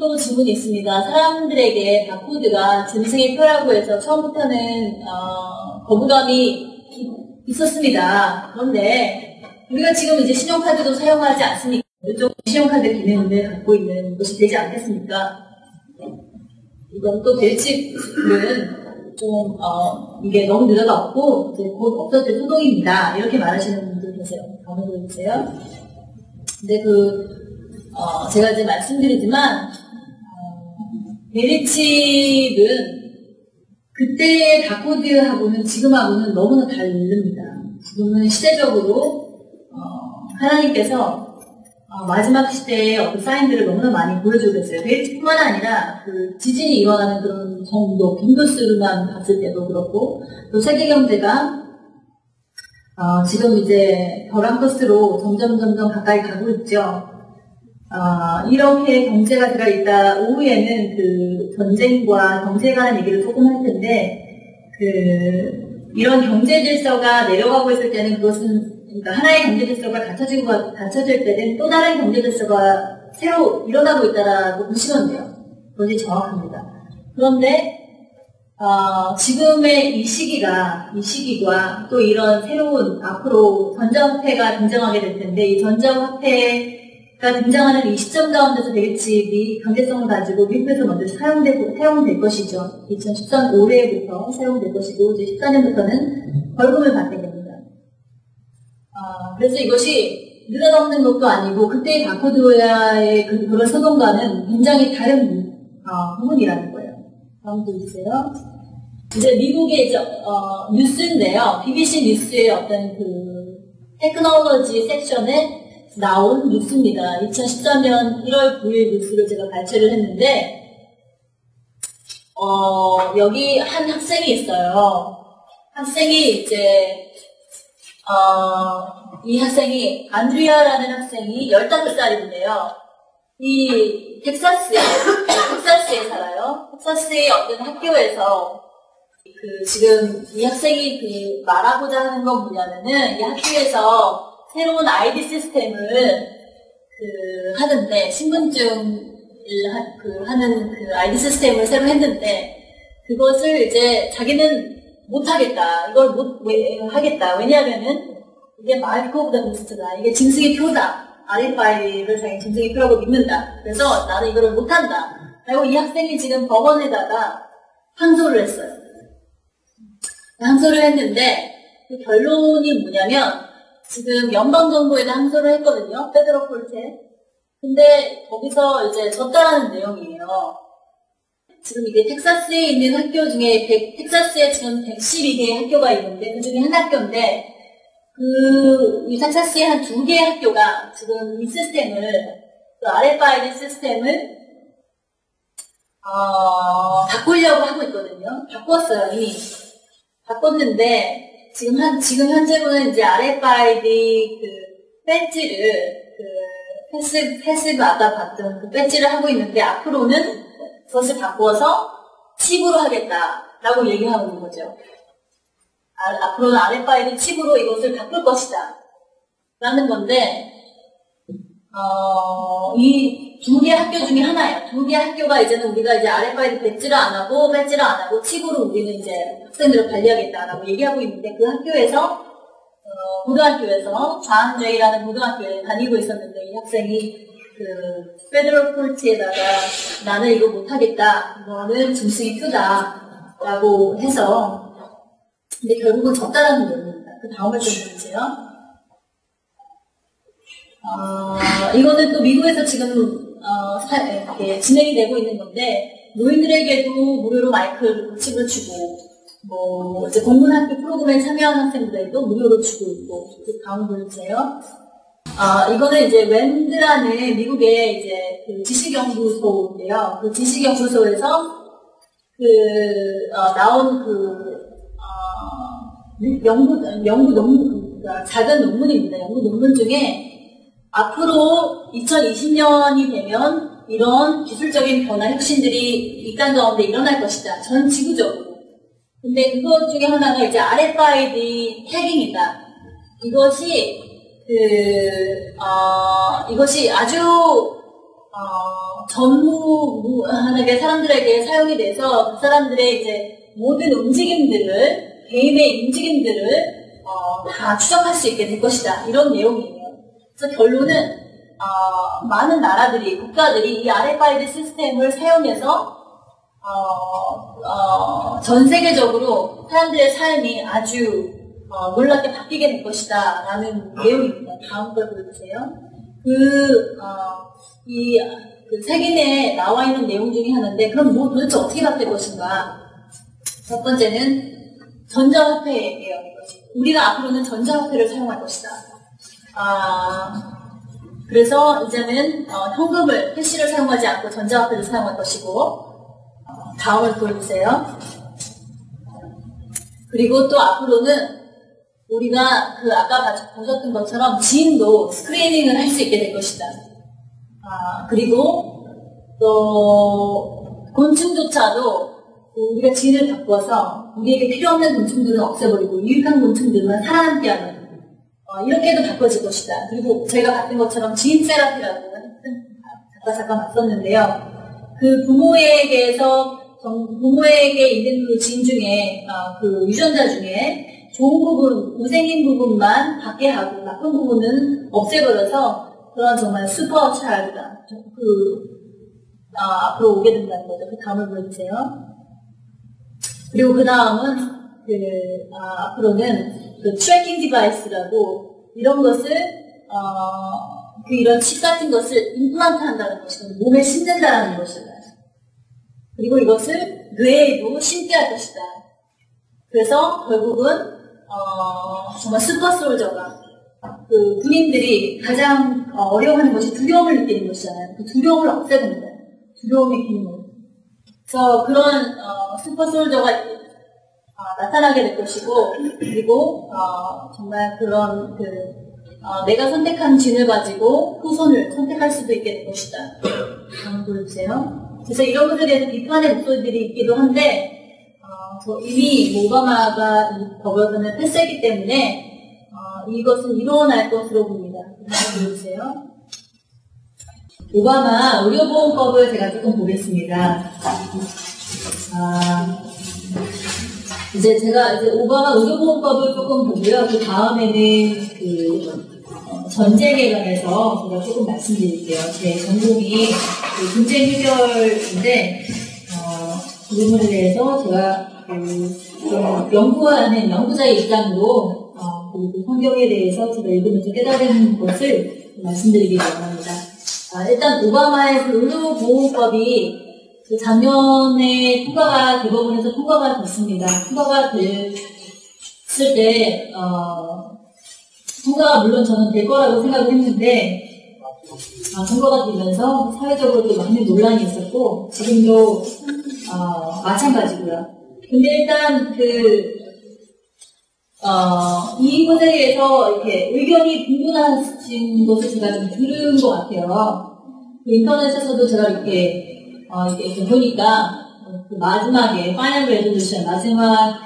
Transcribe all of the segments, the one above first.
이것도 질문이 있습니다. 사람들에게 바코드가 짐승의 표라고 해서 처음부터는 거부감이 있었습니다. 그런데 우리가 지금 이제 신용카드도 사용하지 않습니까? 이쪽 신용카드 기능을 갖고 있는 것이 되지 않겠습니까? 이건 또 벨칙은 좀 이게 너무 늘어났고 이제 곧 없어질 소동입니다. 이렇게 말하시는 분들 계세요. 다음에 보여주세요. 근데 제가 이제 말씀드리지만 벨칙은 그때의 바코드하고는 지금하고는 너무나 다릅니다. 지금은 시대적으로 하나님께서 마지막 시대의 어떤 사인들을 너무나 많이 보여주고 있어요. 벨칙뿐만 아니라 그 지진이 일어나는 그런 정도, 빈도수만 봤을 때도 그렇고, 또 세계 경제가 지금 이제 벼랑버스로 점점 가까이 가고 있죠. 이렇게 경제가 들어있다 오후에는 그 전쟁과 경제에 관한 얘기를 조금 할 텐데, 이런 경제 질서가 내려가고 있을 때는 그것은 그러니까 하나의 경제 질서가 갖춰질 때는 또 다른 경제 질서가 새로 일어나고 있다라고 보시면 돼요. 그것이 정확합니다. 그런데 지금의 이 시기가 또 이런 새로운 앞으로 전자화폐가 등장하게 될 텐데 이 전자화폐가 등장하는 이 시점 가운데서 벨칙이 강제성을 가지고 미국에서 먼저 사용될 것이죠. 2013 올해부터 사용될 것이고 이제 14년부터는 벌금을 받게 됩니다. 그래서 이것이 늘어넘는 것도 아니고 그때의 바코드와의 그런 소동과는 굉장히 다른 부분이라는 거예요. 다음 보여주세요. 이제 미국의 뉴스인데요. BBC 뉴스의 어떤 테크놀로지 섹션에 나온 뉴스입니다. 2014년 1월 9일 뉴스를 제가 발췌를 했는데 여기 한 학생이 있어요. 학생이 이제 이 학생이 안드리아라는 학생이 15살인데요. 이 텍사스에 살아요. 텍사스의 어떤 학교에서 지금 이 학생이 말하고자 하는 건 뭐냐면은 이 학교에서 새로운 아이디 시스템을 하는데 신분증을 하는 아이디 시스템을 새로 했는데 그것을 이제 자기는 못하겠다. 이걸 하겠다. 왜냐하면은 이게 마이크로보다 베스트다. 이게 짐승의 표다. RFID를 자기 짐승의 표라고 믿는다. 그래서 나는 이거를 못한다. 그리고 이 학생이 지금 법원에다가 항소를 했어요. 항소를 했는데 그 결론이 뭐냐면 지금 연방정부에다 항소를 했거든요. 페더럴 콜트에. 근데 거기서 이제 졌다라는 내용이에요. 지금 이게 텍사스에 있는 학교 중에 텍사스에 지금 112개의 학교가 있는데 그 중에 한 학교인데 이 텍사스의 한 2개의 학교가 지금 이 시스템을 RFID 시스템을 바꾸려고 하고 있거든요. 바꿨어요 이미. 바꿨는데 지금 현재로는 이제 RFID 배지를 패시브 아까 봤던 그 배지를 하고 있는데 앞으로는 그것을 바꿔서 칩으로 하겠다라고 얘기하고 있는 거죠. 앞으로는 RFID 칩으로 이것을 바꿀 것이다. 라는 건데, 이 2개 학교 중에 하나예요. 2개 학교가 이제는 우리가 이제 RFID 배지를 안 하고 칩으로 우리는 이제 학생들을 관리하겠다라고 얘기하고 있는데 그 학교에서, 고등학교에서 좌한제이라는 고등학교에 다니고 있었는데 이 학생이 페더럴 콜트에다가 나는 이거 못하겠다. 이거는 짐승의 표다. 라고 해서 근데 결국은 졌다라는 내용입니다. 그 다음을 좀 보세요. 이거는 또 미국에서 지금 이렇게 진행이 되고 있는 건데 노인들에게도 무료로 마이크를 칩을 주고 이제 공문학교 프로그램에 참여한 학생들에게도 무료로 주고 있고 그 다음 보여주세요. 이거는 이제 랜드라는 미국의 이제 지식연구소인데요. 그 지식연구소에서 나온 연구 논문, 작은 논문입니다. 연구 논문 중에 앞으로 2020년이 되면 이런 기술적인 변화, 혁신들이 이 땅 가운데 일어날 것이다. 전 지구적으로. 근데 그것 중에 하나가 이제 RFID 태깅이다. 이것이 아주 전무한하게 사람들에게 사용이 돼서 그 사람들의 이제 모든 움직임들을, 개인의 움직임들을 다 추적할 수 있게 될 것이다. 이런 내용이에요. 그래서 결론은 많은 나라들이, 국가들이 이 RFID 시스템을 사용해서 전 세계적으로 사람들의 삶이 아주 놀랍게 바뀌게 될 것이다 라는 내용입니다. 다음 걸 보여주세요. 그 책인에 나와 있는 내용 중에 하나인데, 그럼 뭐 도대체 어떻게 바뀔 것인가? 첫 번째는 전자화폐예요. 우리가 앞으로는 전자화폐를 사용할 것이다. 그래서 이제는 현금을, 캐시를 사용하지 않고 전자화폐를 사용할 것이고, 다음을 보여주세요. 그리고 또 앞으로는 우리가 아까 보셨던 것처럼 지인도 스크리닝을 할 수 있게 될 것이다. 그리고 또 곤충조차도 우리가 지인을 바꿔서 우리에게 필요 없는 곤충들은 없애버리고 유익한 곤충들만 살아남게 하는 이렇게도 바꿔질 것이다. 그리고 제가 봤던 것처럼 지인 세라피라고 잠깐 봤었는데요. 그 부모에게 있는 그 지인 중에 그 유전자 중에 좋은 부분, 고생인 부분만 받게 하고 나쁜 부분은 없애버려서 그런 정말 슈퍼 차일드가 앞으로 오게 된다는 거죠. 그 다음을 보여주세요. 그리고 그 다음은 앞으로는 그 트래킹 디바이스라고 이런 것을 이런 칩 같은 것을 임플란트 한다는 것이고 몸에 심는다는 것이다. 그리고 이것을 뇌에도 심게 할 것이다. 그래서 결국은 정말 슈퍼솔저가 그 군인들이 가장 어려워하는 것이 두려움을 느끼는 것이잖아요. 그 두려움을 없애는 거예요. 두려움의 기능을. 그래서 그런 슈퍼솔저가 나타나게 될 것이고, 그리고 정말 그런 내가 선택한 진을 가지고 후손을 선택할 수도 있게 될 것이다. 한번 보여주세요. 그래서 이런 것에 대해서 비판의 목소리들이 있기도 한데 이미 오바마가 이 법안을 패스했기 때문에 이것은 일어날 것으로 봅니다. 한번 보여주세요. 오바마 의료보험법을 제가 조금 보겠습니다. 이제 제가 오바마 의료보험법을 조금 보고요. 그 다음에는 전쟁에 관해서 제가 조금 말씀드릴게요. 제 전공이 분쟁 해결인데, 그 부분에 대해서 제가 연구하는 연구자의 입장으로 그리고 환경에 대해서 제가 읽으면서 깨달은 것을 말씀드리기 원합니다. 일단 오바마의 그 의료보험법이 작년에 대법원에서 통과가 됐습니다. 통과가 됐을 때 통과가 물론 저는 될 거라고 생각을 했는데 통과가 되면서 사회적으로도 많은 논란이 있었고 지금도 마찬가지고요. 근데 일단 이 것에 대해서 이렇게 의견이 분분하신 것을 제가 좀 들은 것 같아요. 인터넷에서도 제가 이렇게 보니까 마지막에 파이널 레졸루션 마지막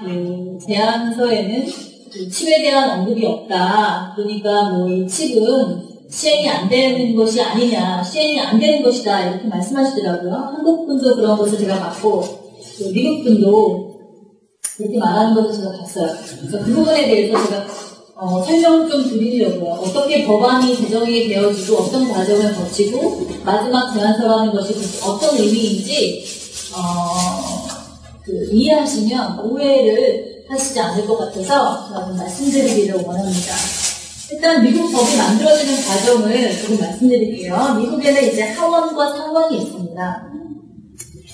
제안서에는 칩에 대한 언급이 없다. 그러니까 이 칩은 시행이 안 되는 것이 아니냐, 시행이 안 되는 것이다 이렇게 말씀하시더라고요. 한국 분도 그런 것을 제가 봤고 미국 분도 그렇게 말하는 것을 제가 봤어요. 그래서 그 부분에 대해서 제가 설명 좀 드리려고요. 어떻게 법안이 제정이 되어지고 어떤 과정을 거치고 마지막 제안서라는 것이 어떤 의미인지 이해하시면 오해를 하시지 않을 것 같아서 제가 좀 말씀드리기를 원합니다. 일단 미국 법이 만들어지는 과정을 조금 말씀드릴게요. 미국에는 이제 하원과 상원이 있습니다.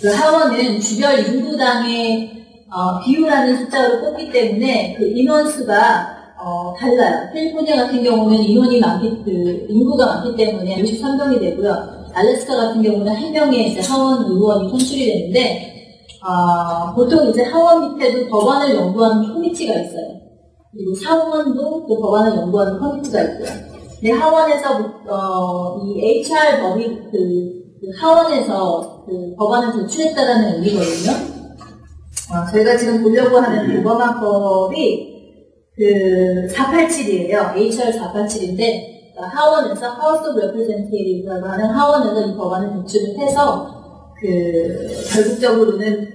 그 하원은 주별 인구당의 비율하는 숫자로 뽑기 때문에 그 인원수가 달라요. 캘리포니아 같은 경우는 인구가 많기 때문에 63명이 되고요. 알래스카 같은 경우는 1명의 이제 하원 의원이 선출이 되는데, 보통 이제 하원 밑에도 법안을 연구하는 커미티가 있어요. 그리고 상원도 그 법안을 연구하는 커미티가 있고요. 근데 하원에서, 이 HR 법이 하원에서 법안을 제출했다라는 의미거든요. 저희가 지금 보려고 하는 오바마법이 487이에요. HR 487인데, 하원에서 House of Representative라고 하는 하원에서 이 법안을 제출을 해서 결국적으로는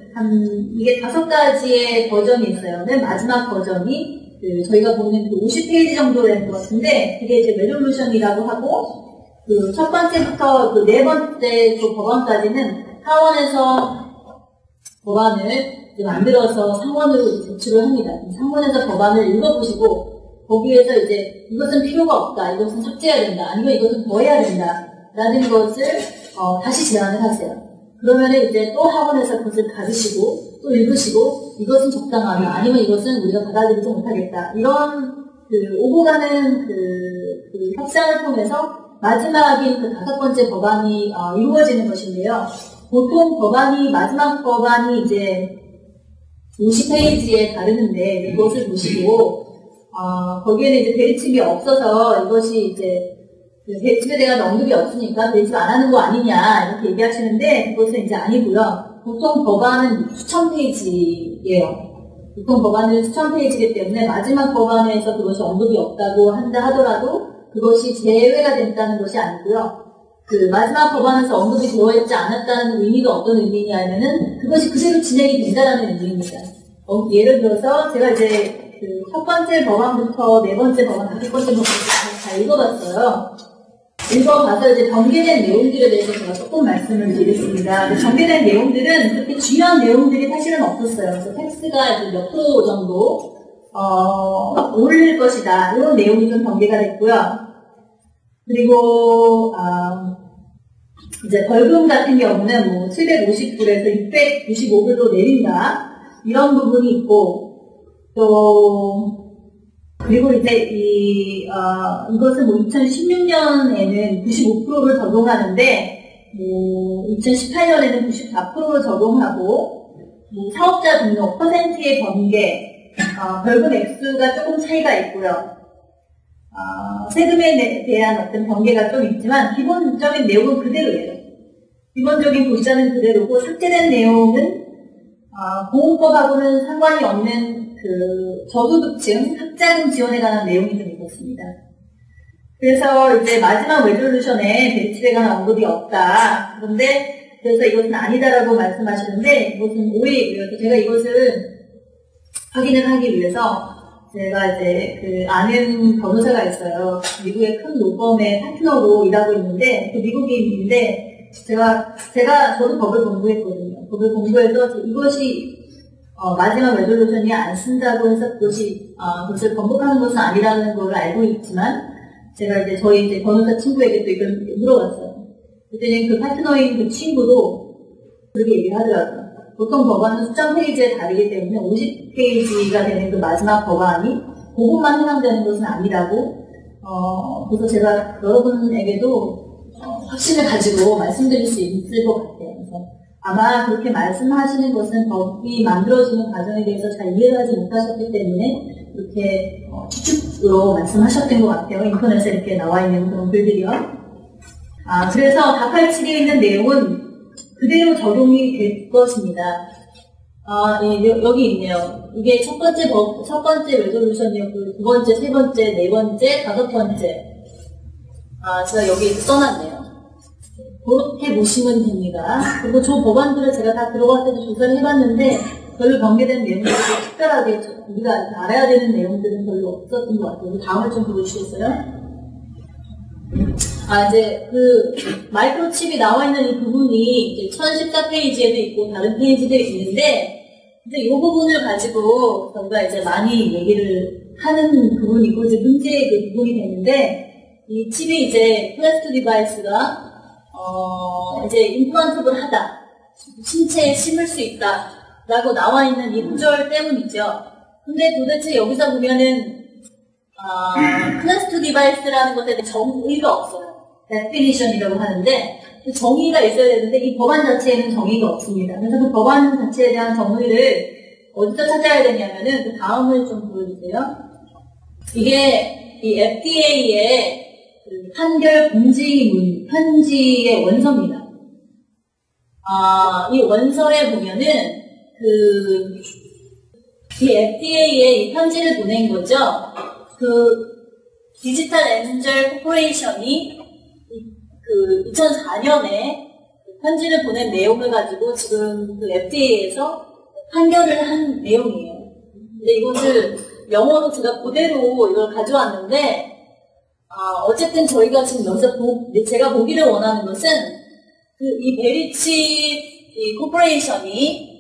이게 5가지의 버전이 있어요. 맨 마지막 버전이 저희가 보는 50페이지 정도 되는 것 같은데, 그게 이제 레졸루션이라고 하고, 첫 번째부터 네 번째 법안까지는 하원에서 법안을 만들어서 상원으로 제출을 합니다. 상원에서 법안을 읽어보시고, 거기에서 이제 이것은 필요가 없다, 이것은 삭제해야 된다, 아니면 이것은 더 해야 된다, 라는 것을 다시 제안을 하세요. 그러면은 이제 또 학원에서 그것을 가지시고 또 읽으시고 이것은 적당하다, 아니면 이것은 우리가 받아들이지 못하겠다, 이런 오고 가는 협상을 통해서 마지막인 5번째 법안이 이루어지는 것인데요. 보통 마지막 법안이 이제 50페이지에 다루는데, 이것을 보시고 거기에는 이제 대리집이 없어서 이것이 이제 대리집에 대한 언급이 없으니까 대리집 안 하는 거 아니냐 이렇게 얘기하시는데, 그것은 이제 아니고요. 보통 법안은 수천 페이지예요. 보통 법안은 수천 페이지이기 때문에 마지막 법안에서 그것이 언급이 없다고 한다 하더라도 그것이 제외가 된다는 것이 아니고요. 마지막 법안에서 언급이 되어 있지 않았다는 의미가 어떤 의미냐면은 그것이 그대로 진행이 된다는 의미입니다. 예를 들어서 제가 이제 첫 번째 법안부터 네 번째 법안, 5번째 법안까지 다 읽어봤어요. 읽어봐서 이제 전개된 내용들에 대해서 제가 조금 말씀을 드리겠습니다. 전개된 내용들은 그렇게 중요한 내용들이 사실은 없었어요. 그래서 텍스가 몇 프로 정도 오를 것이다, 이런 내용이 좀 전개가 됐고요. 그리고 이제 벌금 같은 경우는 뭐 750불에서 695불로 내린다, 이런 부분이 있고, 또 그리고 이제 이것은 뭐 2016년에는 95%를 적용하는데, 뭐 2018년에는 94%를 적용하고, 뭐 사업자 등록 퍼센트의 번개, 벌금 액수가 조금 차이가 있고요. 세금에 대한 어떤 번개가 좀 있지만 기본적인 내용은 그대로예요. 기본적인 구조는 그대로고, 삭제된 내용은 보험법하고는 상관이 없는 저소득층 학자금 지원에 관한 내용이 좀 있었습니다. 그래서 이제 마지막 레졸루션에 대리집에 관한 언급이 없다, 그런데 그래서 이것은 아니다라고 말씀하시는데, 이것은 오해이고요. 제가 이것을 확인을 하기 위해서 제가 이제 아는 변호사가 있어요. 미국의 큰 로펌의 파트너로 일하고 있는데, 미국인인데, 저도 법을 공부했거든요. 법을 공부해서 이것이 마지막 레졸루션이 안 쓴다고 해서 그것을 번복하는 것은 아니라는 걸 알고 있지만, 제가 이제 저희 이제 변호사 친구에게 또 이걸 물어봤어요. 그랬더니 그 파트너인 그 친구도 그렇게 얘기를 하더라고요. 보통 법안은 수천 페이지에 다르기 때문에 50페이지가 되는 그 마지막 법안이 그것만 해당되는 것은 아니라고, 그래서 제가 여러분에게도 확신을 가지고 말씀드릴 수 있을 것 같아요. 그래서 아마 그렇게 말씀하시는 것은 법이 만들어지는 과정에 대해서 잘 이해를 하지 못하셨기 때문에 이렇게 추측으로 말씀하셨던 것 같아요. 인터넷에 이렇게 나와 있는 그런 글들이요. 그래서 487에 있는 내용은 그대로 적용이 될 것입니다. 예, 여기 있네요. 이게 첫 번째 레졸루션이었고, 두 번째, 세 번째, 네 번째, 5번째. 제가 여기 써놨네요. 그렇게 보시면 됩니다. 그리고 저 법안들을 제가 다 들어갈 때도 조사를 해봤는데, 별로 변개된 내용들이 특별하게 우리가 알아야 되는 내용들은 별로 없었던 것 같아요. 다음을 좀 보여주시겠어요? 이제 마이크로칩이 나와 있는 이 부분이 이제 1014페이지에도 있고 다른 페이지들이 있는데, 이제 이 부분을 가지고 저희가 이제 많이 얘기를 하는 부분이고, 이제 문제의 그 부분이 되는데, 이 칩이 이제 플래스틱 디바이스가 이제 임플란트블 하다, 신체에 심을 수 있다 라고 나와 있는 이 구절 때문이죠. 근데 도대체 여기서 보면은 플래스틱 디바이스라는 것에 대해 정의가 없어요. definition이라고 하는데, 정의가 있어야 되는데 이 법안 자체에는 정의가 없습니다. 그래서 그 법안 자체에 대한 정의를 어디서 찾아야 되냐면은 그 다음을 좀 보여주세요. 이게 이 FDA의 판결 공지문 편지의 원서입니다. 이 원서에 보면은 이 FDA에 이 편지를 보낸 거죠. 디지털 엔젤 코퍼레이션이 그 2004년에 편지를 보낸 내용을 가지고 지금 그 FDA에서 판결을 한 내용이에요. 근데 이것을 영어로 제가 그대로 이걸 가져왔는데, 어쨌든 저희가 지금 여기서 제가 보기를 원하는 것은 이 베리치 이 코퍼레이션이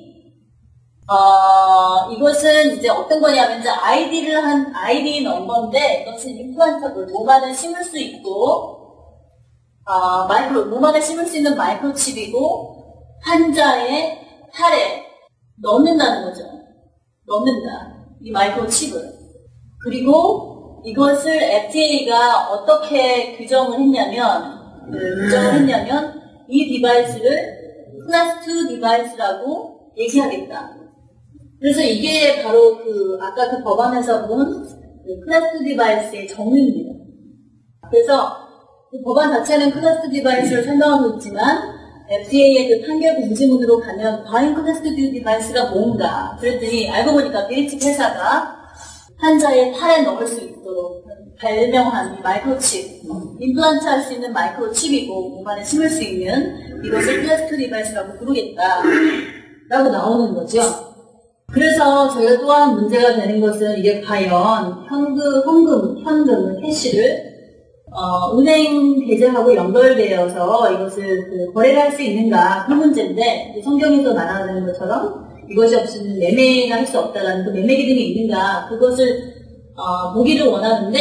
이것은 이제 어떤 거냐면 이제 아이디 넘버인데 이것은 임플란터블 몸안에 심을 수 있고 몸안에 심을 수 있는 마이크로칩이고 환자의 팔에 넣는다는 거죠. 넣는다. 이 마이크로칩을. 그리고 이것을 FDA가 어떻게 규정을 했냐면 이 디바이스를 클래스 2 디바이스라고 얘기하겠다. 그래서 이게 바로 아까 그 법안에서 본 클래스 2 디바이스의 정의입니다. 그래서 그 법안 자체는 클래스 2 디바이스를 설명하고 있지만 FDA의 그 판결 공지문으로 가면 과연 클래스 2 디바이스가 뭔가 그랬더니 알고 보니까 베리치 회사가 환자의 팔에 넣을 수 있도록 발명한 이 마이크로칩, 임플란트 할 수 있는 마이크로칩이고 몸 안에 심을 수 있는 이것을 클래스 2 디바이스라고 부르겠다 라고 나오는 거죠. 그래서 저희가 또한 문제가 되는 것은 이게 과연 현금, 캐시를 은행 계좌하고 연결되어서 이것을 거래를 할 수 있는가 그 문제인데 성경에서 말하는 것처럼 이것이 없으면 매매가 할 수 없다라는 그 매매 기능이 있는가 그것을 보기를 원하는데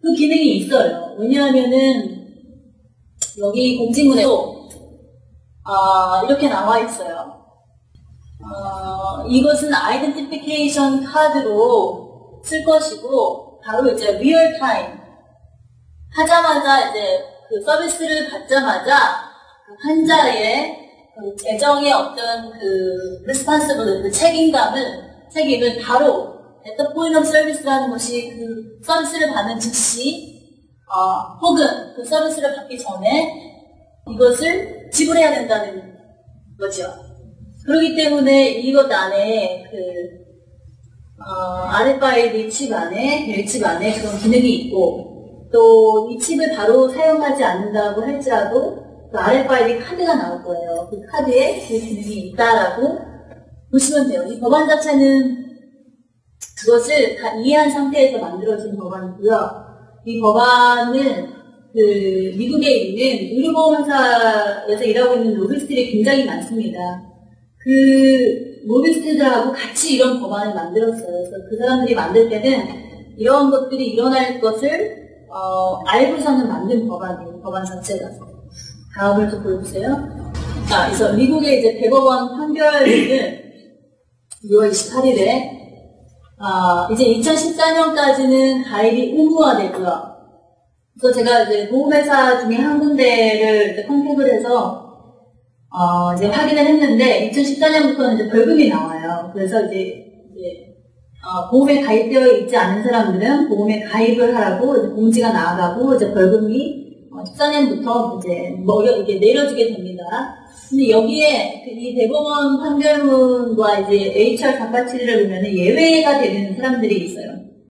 그 기능이 있어요. 왜냐하면은 여기 공지문에도 이렇게 나와 있어요. 이것은 아이덴티피케이션 카드로 쓸 것이고 바로 이제 리얼타임 하자마자 이제 그 서비스를 받자마자 그 환자의 그 재정의 어떤 그 책임을 바로 at the point of service라는 것이 그 서비스를 받는 즉시 혹은 그 서비스를 받기 전에 이것을 지불해야 된다는 거죠. 그렇기 때문에 이것 안에 RFID 칩 안에, 벨칩 안에 그런 기능이 있고 또 이 칩을 바로 사용하지 않는다고 할지라도 그 RFID 카드가 나올 거예요. 그 카드에 그 기능이 있다라고 보시면 돼요. 이 법안 자체는 그것을 다 이해한 상태에서 만들어진 법안이고요. 이 법안은 미국에 있는 의료보험회사에서 일하고 있는 로비스트들이 굉장히 많습니다. 그 로비스트들하고 같이 이런 법안을 만들었어요. 그래서 그 사람들이 만들 때는 이런 것들이 일어날 것을 알고서는 만든 법안이에요. 법안 자체가. 다음을 좀 보여주세요. 그래서 미국의 이제 대법원 판결은 6월 28일에 이제 2014년까지는 가입이 의무화되고요. 그래서 제가 이제 보험회사 중에 한 군데를 이제 컨택을 해서 이제 확인을 했는데 2014년부터는 이제 벌금이 나와요. 그래서 이제 보험에 가입되어 있지 않은 사람들은 보험에 가입을 하라고 이제 공지가 나가고 이제 벌금이 14년부터 이게 내려지게 됩니다. 근데 여기에 이 대법원 판결문과 이제 HR 487을 보면은 예외가 되는 사람들이 있어요.